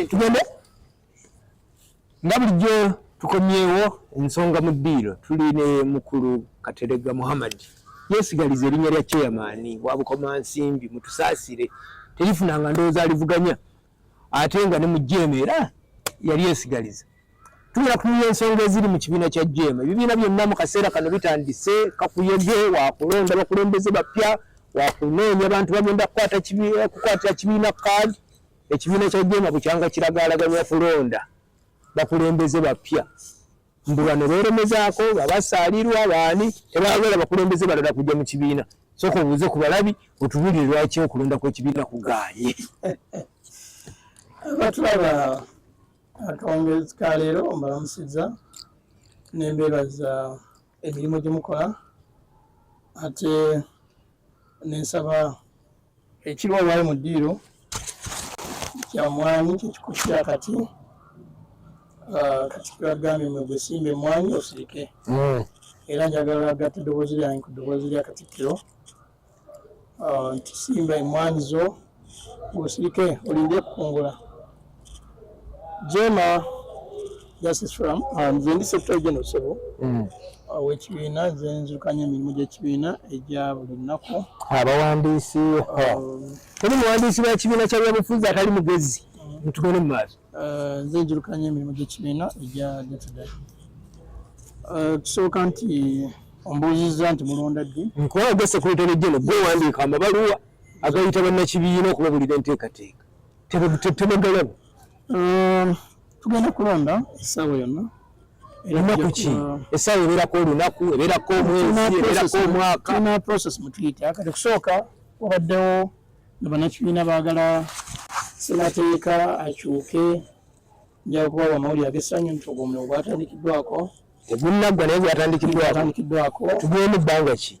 tugende nga bulijjo tukomyewo ensonga mu ddiiro tuli ne mukulu Katerega Muhammad yesigaliza erinnya lya chairman wa Bukomansimbi mutusaasire terifunanga ndowooza alivuganya ate nga ne mu Jeema era yali yesigaliza tugera kunya ensonga eziri mu kibiina kya Jeema ebibiina byonna mu kaseera kano bitandise kakuyege wakulonda bakulembeze bapya wakunoonya abantu bagenda kukwatira kibiina card ekibiina kya Jeema bukyanga kiragaalaganya kulonda bakulembeze bapya mbulwa ne beeremezaako babasaalirwa baani tebaagala bakulembeze balala kujja mu kibiina sooka obuuze ku balabi otubulire lwaki okulonda kw'ekibiina kugaanye batulaba akawungezi ka leero mbalamusizza nembeebaza emirimu gye mukola ate nensaba ekiri olwali mu ddiiro kya mwanyi kyekikushya kati Katikkiro agambye mwe gwesimba emmwanyi osirike era njagala agatta eddoboozi lyange ku ddoboozi lya Katikkiro nti simba emmwanyi zo osirike olinde kukungula Jeema Justice Forum nze ndi Secretary General Sebo w'ekibiina nze nzirukanya emirimu gy'ekibiina egya buli nnaku abawandiisi teri muwandiisi w'ekibiina kya byabufuzi atali mugezi mutugende mu maaso nze njirukanya emirimu gy'ekibiina egya day-to-day tusooka nti ombuuzizza nti mulonda ddi nkuba gwe Secretary General gwe wandiika amabaluwa agayita bannakibiina okubabulira enteekateeka tebagalaba tugenda kulonda essaawa yonna olunaku ki essaawa ebeerako olunaku ebeerako omwezi ebeerako omwaka tulina process mutuyita kati kusooka wabaddewo nga bannakibiina baagala Ssemateeka akyuke nja kubawa amawulire ag'essanyu nti ogwo omulimu gwatandikiddwako tegunnaggwa naye gwatandikiddwako tugenda ebbanga ki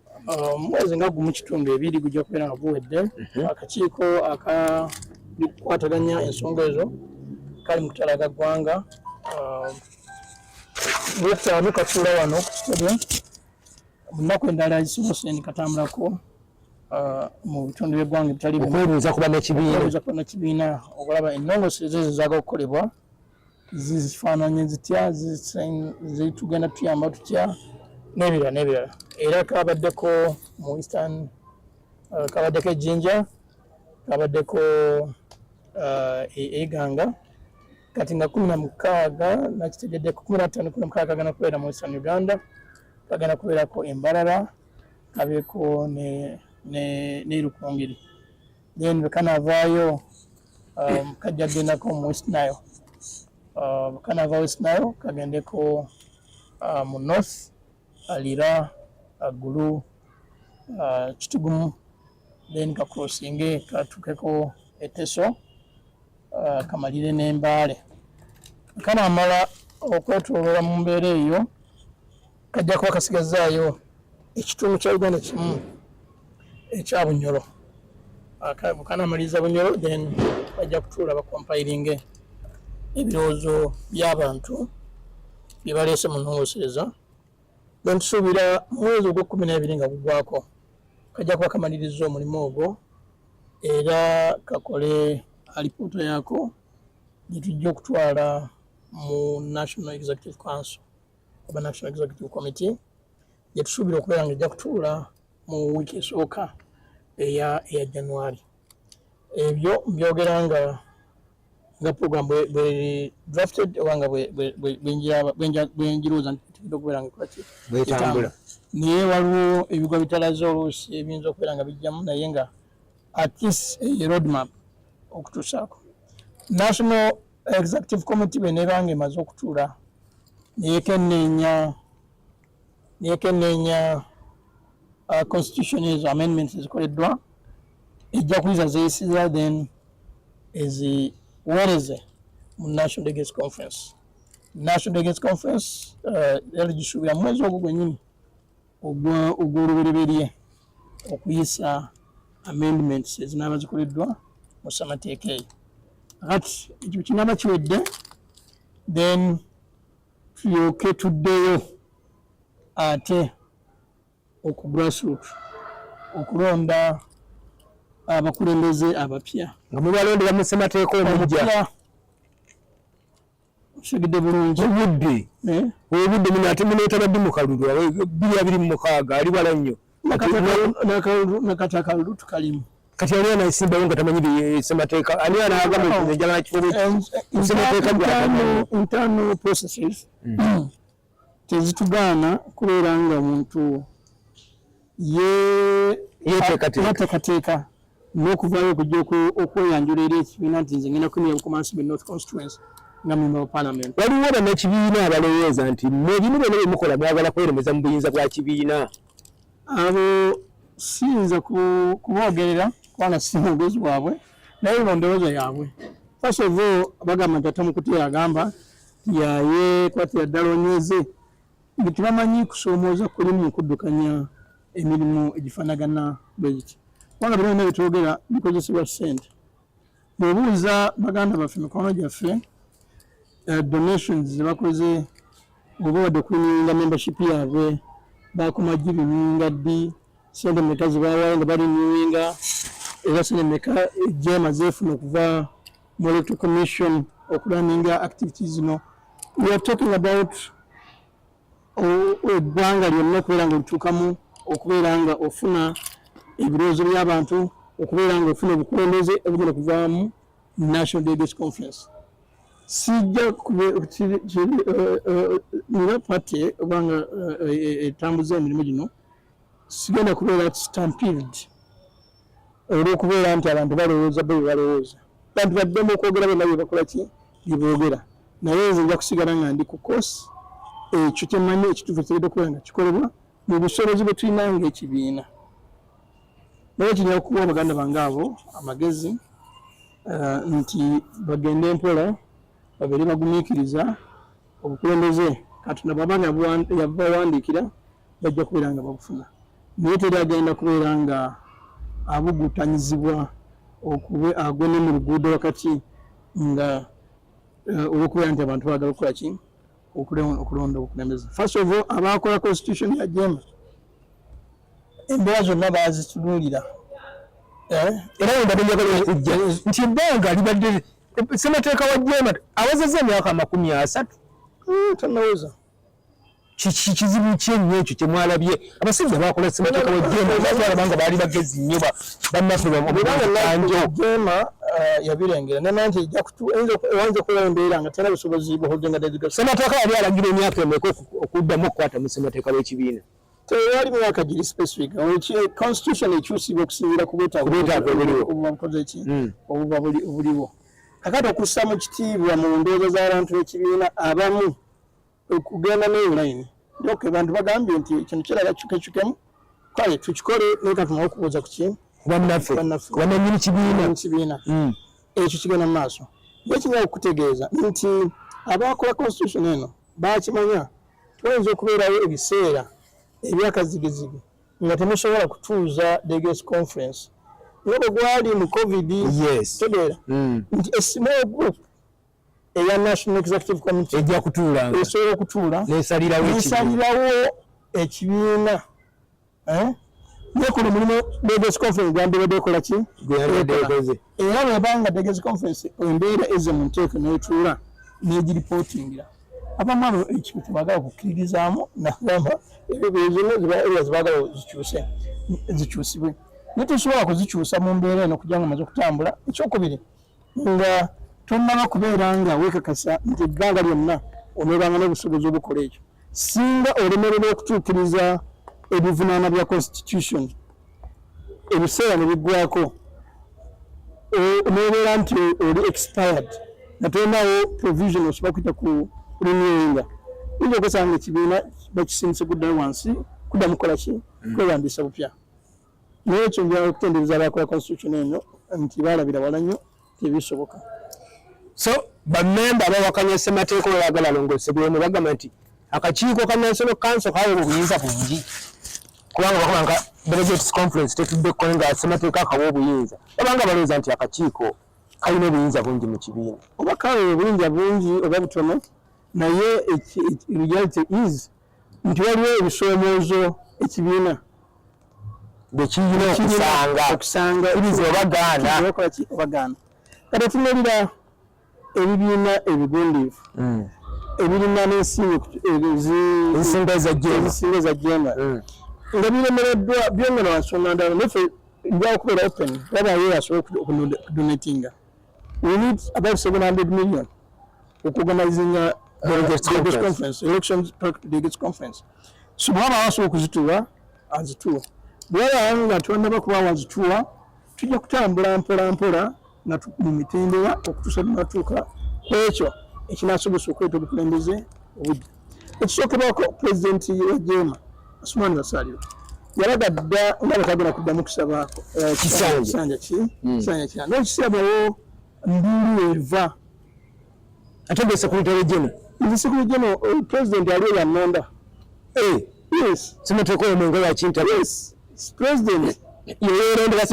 mwezi nga gumu kitundu ebiri gujja kubeera nga guwedde akakiiko akakwataganya ensonga ezo kali mu kutalaga ggwanga Lwokutaano katuula wano ku kitebe mu nnaku endala zisobose nikatambulako mu bitundu by'eggwanga ebitali okwebuuza ku bannakibiina okulaba ennongosereza ezo ezaaga okukolebwa zifaananye zitya zitugenda tuyamba tutya n'ebirala era kabaddeko mu Eastern kabaddeko ejjinja kabaddeko eganga kati nga 16 nakitegeddeko 15-16 gana kubeera mu Eastern Uganda kagenda kubeerako Embalala kabeeko ne Lukungiri then kanavaayo kajja kugendako mu West Nile kanava West Nile kagendeko mu North Alira Agulu Kitugumu then kakrossinge katukeko Eteso kamalire n'Embaale kanamala okwetooloola mu mbeera eyo kajja kuba kasigazaayo ekitundu kya Uganda kimu ekya Bunyoro kanamaliza Bunyoro then bajja kutuula bakompiringe ebirowoozo by'abantu bye baleese mu nnongosereza then tusuubira mwezi ogw'Okuminabiri nga gugwako kajja kuba kamaliriza omulimu ogwo era kakole alipoota yaako gye tujja okutwala mu National Executive Council oba National Executive Committee gye tusuubira okubeera nga ejja kutuula mu wiiki esooka eya January. Ebyo mbyogera nga program bwe drafted oba nga bwenjirowooza nti tugenda okubeera nga bwetambula naye waliwo ebigwa bitalaze oluusi ebiyinza okubeera nga bijjamu naye nga at least a roadmap okutuusaako. National Executive Committee bw'eneebanga emaze okutuula neyekenneenya constitution ezo amendments ezikoleddwa ejja kuyiza zeeyisiza then eziweereze mu National Delegates Conference. National Delegates Conference era gisuubira mwezi ogwo gwennyini ogw'olubereberye okuyisa amendments ezinaaba zikoleddwa mu ssemateeka eyo. Kati ekyo kinaaba kiwedde then tulyoke tuddeyo ate oku grassroot okulonda abakulembeze abapya nga mubalondera mu ssemateeka omujja Shigide bulungi. Obudde muna ate muna tabadde mu kalulu 226 ali bala nnyo. Nakata kalulu tukalimu. Kati ali anayisimba nga tamanyi ssemateeka ani anaagamba njagala nakifube ssemateeka internal processes tezitugaana kubeera nga omuntu yeteekateeka n'okuvaayo okujja okweyanjula eri ekibiina nti nze ngenda kwimira bukomansi North Constituency nga member of parliament. Waliwo bannakibiina abalowooza nti mmwe bino byonna bye mukola mwagala kweremeza mu buyinza bwa kibiina. Abo siyinza kuboogerera kubanga si mwogezi waabwe naye eno ndowooza yaabwe. First of all bagamba nti atamukuti yagamba yaye kwati yaddala onyweze nti tebamanyi kusoomooza kulimu mu kuddukanya emirimu egifaanagana bwe giti. Kubanga bino byonna byetwogera bikozesebwa ssente. Bw'obuuza baganda baffe mikono gyaffe donations ze bakoze oba wadde okunyinga membership yaabwe bakoma gibinyinga ddi sente mmeka ze baawaayo nga balinyinga era sente mmeka Jeema zeefuna okuva mu electoral commission okulaninga activities zino. We are talking about eggwanga lyonna okubeera nga olituukamu okubeera nga ofuna ebirowoozo by'abantu okubeera nga ofuna obukulembeze obugenda okuvaamu National Delegates Conference. Sijja nga party obanga etambuza emirimu gino sigenda kubeera stampede olw'okubeera nti abantu balowooza bwe balowooza. Bantu baddemu okwogera bonna bye bakola ki bye boogera naye nze nja kusigala nga ndi ku kosi ekyo kyemmanyi ekituufu ekitegeddwa okubeera nga kikolebwa mu busobozi bwe tulina ng'ekibiina. Naye kinyala okuwa baganda bange abo amagezi nti bagende mpola babeere bagumiikiriza obukulembeze Katonda bw'aba yabawandiikira bajja kubeera nga babufuna. Naye teri agenda kubeera nga abugutanyizibwa agone mu luguudo wakati nga olw'okubeera nti abantu baagala okukola ki okulonda obukulembeze. First of all abaakola constitution ya Jeema embeera zonna baazitunuulira era wembadde njagala okujja nti ebbanga libadde ssemateeka wa Jeema awezezza emyaka 30. Tanaweza kizibu ki ennyo ekyo kye mwalabye abasajja baakola ssemateeka wa Jeema balabanga baali bagezi nnyo bannaffe omulanjo Jeema yabirengera nena nti ewanza okubeera embeera nga tena busobozi bwaholdinga delegation. Ssemateeka yali alagira emyaka emeka okuddamu okukwata mu ssemateeka w'ekibiina. Tewali myaka giri specific constitution ekyusibwa okusinziira ku bwetaavu obuba buliwo. Kakati okussa mu kitiibwa mu ndowooza z'abantu b'ekibiina abamu okugenda n'elayini ndoke abantu bagambye nti kino kirala kyukemu kale tukikole naye katumawo okubuuza ku ki bannaffe bannannyini kibiina ekyo kigenda mu maaso. Naye kinyala okutegeeza nti abaakola constitution eno baakimanya tuyinza okubeerawo ebiseera ebyakazigizigi nga temusobola kutuuza Delegates Conference nga bwe gwali mu COVID tegeera nti a small group eya National Executive Committee ejja kutuula esobola okutuula nesalirawo ekibiina nekola mulimu Delegates Conference gwandibadde ekola ki era bwebanga Delegates Conference embeera eze mu nteeko netuula negiripotingira abamu abo ekyo tebagala okukkiririzaamu nagamba ebyo zonna zibagala zikyusibwe naye tosobola kuzikyusa mu mbeera eno kugira nga maze okutambula. Ekyokubiri nga tomala kubeera nga weekakasa nti eggwanga lyonna onoobanga n'obusobozi obukola ekyo singa olemererwa okutuukiriza ebivunaana bya constitution ebiseera ne biggwako onobeera nti oli expired nga tolinawo provision osobola kuyita ku renewinga oyinza okwesanga ekibiina bakisindise kuddayo wansi kuddamu kukola ki kwewandiisa bupya. Naye ekyo njagala okutendereza abakola constitution eno nti baalabira wala nnyo tebisoboka. So bammemba abawakanya ssemateeka olwagala alongosebwemu bagamba nti akakiiko ka National Council kawa obuyinza bungi kubanga bakola nka Delegates Conference tetudde kkola nga ssemateeka akawa obuyinza babanga balowooza nti akakiiko kalina obuyinza bungi mu kibiina oba kawa obuyinza bungi oba butono naye reality is nti waliwo ebisoomoozo ekibiina bekiyina okusanga okusanga ibiza obagaana obagaana kati tunuulira ebibiina ebigundiivu ebirina n'ensingo za Jeema nga biremereddwa byongera wansonga ndala naffe byakubeera open wabayo asobola okudonatinga. We need about 700 million okuorganizing Delegates conference, elections delegates conference. So bwaba asobola okuzituwa azituwa, bwaba nga twannaba kuba wazituwa tujja kutambula mpola nga mu mitendera okutuusa tunatuuka ku ekyo ekinasobose okweta obukulembeze obudde. Ekisookerwako pulezidenti wa Jeema Asumani Basalirwa yalaga dda nga batagenda kuddamu kusabaako kisanja kya n'ekisaabawo nduulu eva ate Secretary General Secretary General President aliyo yannonda. Yes, simuteeka omwenge wa kinta. Yes, President yalonda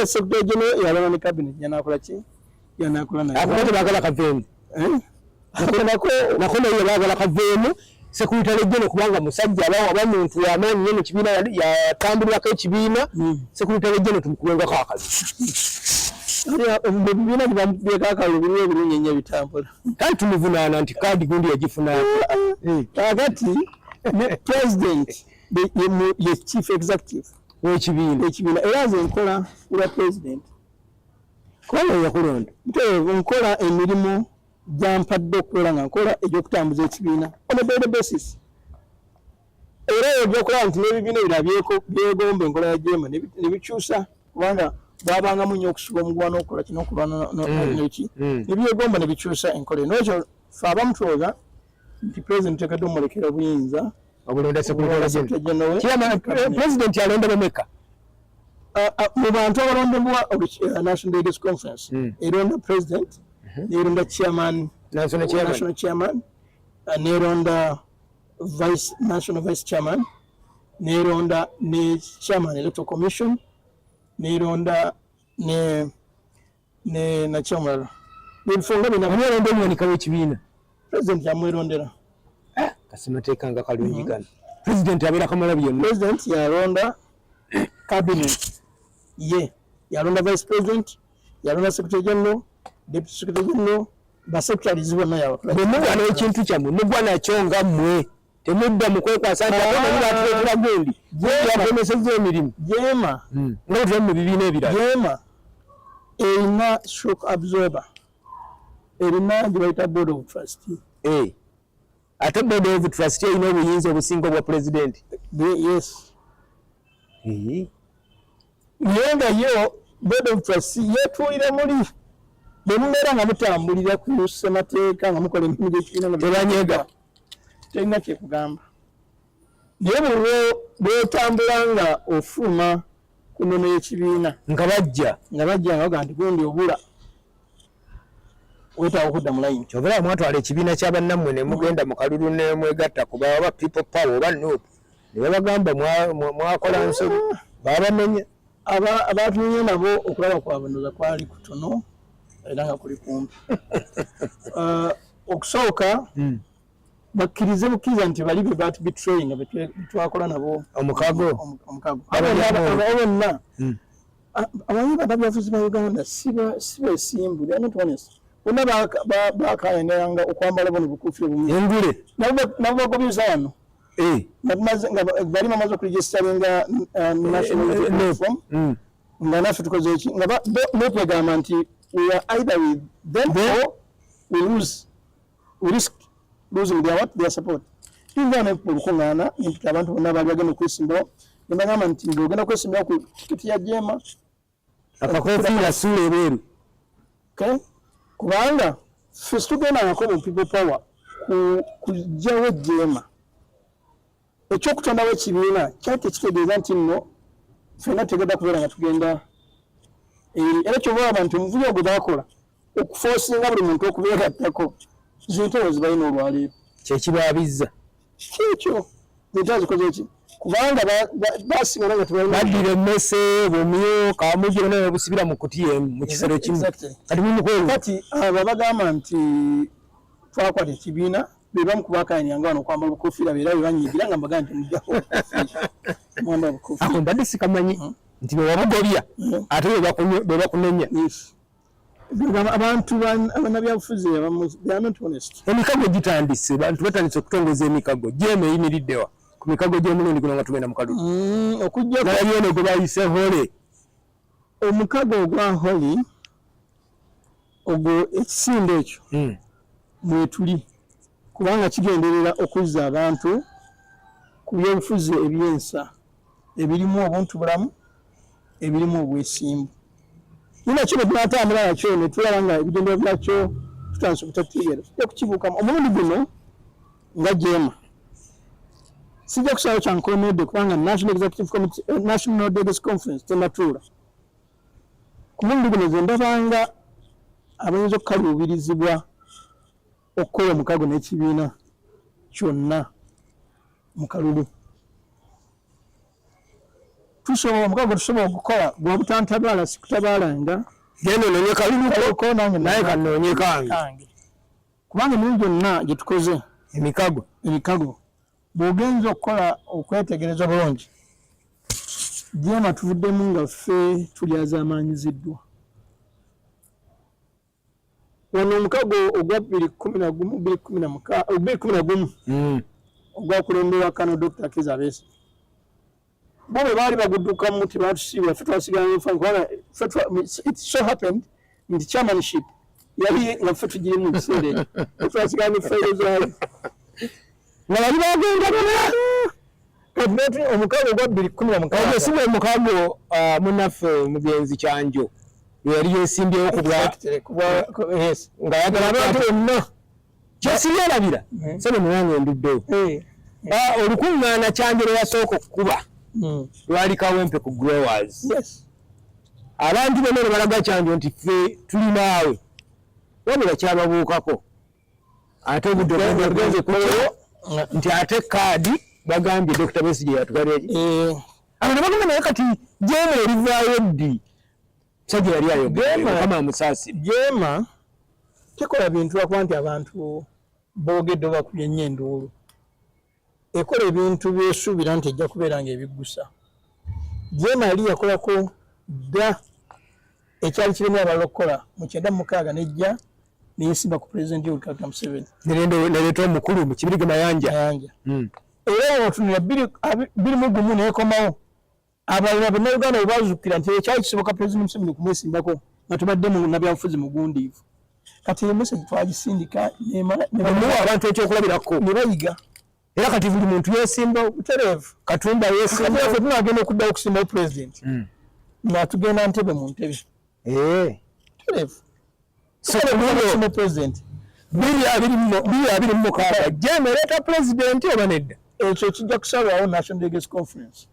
Secretary General yalonda ne cabinet yanaakola ki yanaakola naye akote baagala kaveemu nako naye baagala kaveemu Secretary General kubanga musajja aba muntu w'amaanyi nnyo mu kibiina yatambulirako ekibiina Secretary General tumukuwengako akazi. Ebibiina byebyeko akalulu biriwo ebirungi ennyo ebitambula kale tumuvunaana nti kaadi gundi yagifunaako. Kakati ne President ye Chief Executive w'ekibiina era nze nkola kuba President kubanga yakulonda nkola emirimu gyampadde okukola nga nkola egy'okutambuza ekibiina on a daily basis. Era ebyokulaba nti n'ebibiina ebirala byegomba enkola ya Jeema ne bikyusa kubanga bwabangamu nnyo okusiba omuguwa n'okukola kino okulwana n'eki ne byegomba ne bikyusa enkola eno. Ekyo ffe abamu tulowooza nti President tekedde omulekera buyinza obulonda Secretary General. President alonda bameka mu bantu abalondebwa National Delegates Conference eronda President neronda Chairman National Chairman neronda National Vice Chairman neronda ne Chairman Electoral Commission neronda ne na Chairman bifunga bina neronda omwanika w'ekibiina President yamwerondera kasimateeka nga kalungi. President abeera kamala byonna. President yalonda cabinet yalonda Vice President yalonda Secretary General, Deputy Secretary General, basecretaries bonna yawakula. Bwemugwana ekintu kyammwe mugwa nakyo nga mmwe temudda mu kwekwasa nti ate gundi yapromeseza emirimu. Jeema nga bwe tuli mu bibiina ebirala. Jeema erina shock absorber erina gye bayita board of trustee. Ate board of trustee erina obuyinza obusinga obwa President. Yes. Naye nga yo board of trustee yeetuulira muli bwe mubeera nga mutambulira ku ssemateeka nga mukola emirimu gy'ekibiina nga tebanyega terina kyekugamba. Naye bw'otambula nga ofuluma ku nnono y'ekibiina nga bajja nga baga nti gundi obula wetaaga okudda mu layini. Kyovera mwatwala ekibiina kya bannammwe ne mugenda mu kalulu ne mwegatta ku baba people power oba NUP ne babagamba mwakola nsobi babamenya. Abatunye nabo okulaba kwabwe ndoza kwali kutono era nga kuli kumpi. Okusooka bakkirize bukkiriza nti bali be baatu betraying nga betwakola nabo omukago abo bonna abayi badabyafuzi ba Uganda si besimbu. They are not honest. Bonna bakayaniranga okwambala bono bukuufire bumwe engule nabo bagobyeza wano bali bamaze okuregistaringa national uniform nga naffe tukoze eki nga bekwegamba nti we are either with them or we risk losing their support. Tuvaana olukungaana nti abantu bonna baali bagenda okwesimbawo ne bagamba nti ng'ogenda kwesimbawo ku tikiti ya Jeema akakofiira suula ebweru kubanga ffe situgendangako mu people power kugyawo Jeema. Ekyokutondawo ekibiina kyali tekitegeeza nti nno ffenna tegenda kubeera nga tugenda era kyova abantu omuvuyo ogwe baakola okufoosinga buli muntu okubeegattako zintebe zibalina olwaleero kyekibaabizza kyekyo zintebe zikoze eki kubanga basigala nga baddira emmese bumyu kamugi bonna babusibira mu kutiya mu kisero kimu kati mumukwelu kati abo bagamba nti twakwata ekibiina bebamu kubakanyanga wano okwambala obukofiira beera bebanyigira nga mbaga nti mujjako mwambala obukofiira ako mbadde sikamanyi nti bewabugobya ate bebakunenya abantu bannabyabufuzi they are not honest. Emikago gitandise bantu batandise okutongoza emikago Jeema eyimiriddewa ku mikago gy'omulundi guno nga tugenda mu kalulu okujja naye gwe bayise hole omukago ogwa holi ogwo ekisinde ekyo mwetuli kubanga kigenderera okuzza abantu ku byobufuzi ebyensa ebirimu obuntu bulamu ebirimu obwesimbu nina kino tunatambula nakyo ne tulaba nga ebigendero byakyo tutandise okutategeera tujja kukibuukamu omulundi guno nga Jeema sijja kusalawo kyankolomedde kubanga National Executive Committee National Delegates Conference tenatuula ku mulundi guno ze ndabanga abayinza okukaluubirizibwa okukola omukago n'ekibiina kyonna mu kalulu tusobola omukago tusobola okukola gwa butantabaala sikutabaalanga genda onoonye kalulu nange naye kanoonye kange kubanga emirimu gyonna gye tukoze emikago bw'ogenza okukola okwetegereza bulungi Jeema tuvuddemu nga ffe tulyazaamaanyiziddwa wano omukago ogwa 2011 ogwakulemberwa Kano Dr. Kiza Besigye bo bwe baali baguddukamu tebatusiibula ffe twasigala it so happened nti chairmanship yali nga ffe tugirimu kiseera twasigala ne fayiro zaayo nga bali bagenda kati omukago ogwa 2011 si bwe mukago munnaffe mugenzi Kyanjo yali yesimbyewo nga yagala abantu bonna kyesibyerabira sebe muwange enduddewo olukungaana Kyanjo lwe yasooka okukuba lwali Kawempe ku growers abantu bonna ne balaga Kyanjo nti ffe tuli naawe wabula kyababuukako ate obudde obugenze kuko nti ate kaadi bagambye Dr. Besigye yatugaleeki abo ne bagamba naye kati Jeema erivaayo ddi sajja yali ayogera kama amusaasi Jeema tekola bintu lwakuba nti abantu boogedde bakubye nnyo enduulu ekola ebintu byesuubira nti ejja kubeera ng'ebiggusa Jeema yali yakolako dda ekyali kiremu abalala okukola mu 1996 nejja neyesimba ku pulezidenti Yoweri Kaguta Museveni naleeta omukulu mu Kibirige Mayanja era otunula 21 neekomawo abalala bannayuganda bwe bazuukira nti ekyali kisoboka pulezidenti Museveni okumwesimbako nga tubadde mu nabyabufuzi mugundiivu kati emesagi twagisindika nemuwa abantu ekyokulabirako ne bayiga era kati buli muntu yeesimba butereevu Katumba yeesimba tunagenda okuddawo okusimbawo pulezidenti natugenda Ntebe mu ntebe tereevu so pulezidenti 2026 Jeema ereeta pulezidenti oba nedda ekyo kijja kusalwawo National Delegates Conference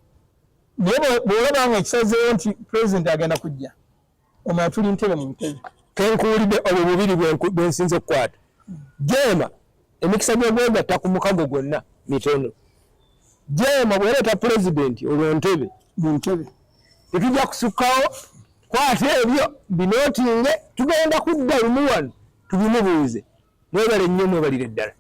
naye bw'olaba nga ekisazeewo nti pulezidenti agenda kujja omala tuli Ntebe mu ntebe kenkuwulidde obwo bubiri bwensinza okukwata Jeema emikisa gy'ogwegatta ku mukago gwonna mitono Jeema bw'ereeta pulezidenti olwo Ntebe mu ntebe tetujja kusukkawo kwata ebyo binootinge tugenda kudda lumu wano tubimubuuze mwebale nnyo mwebalire ddala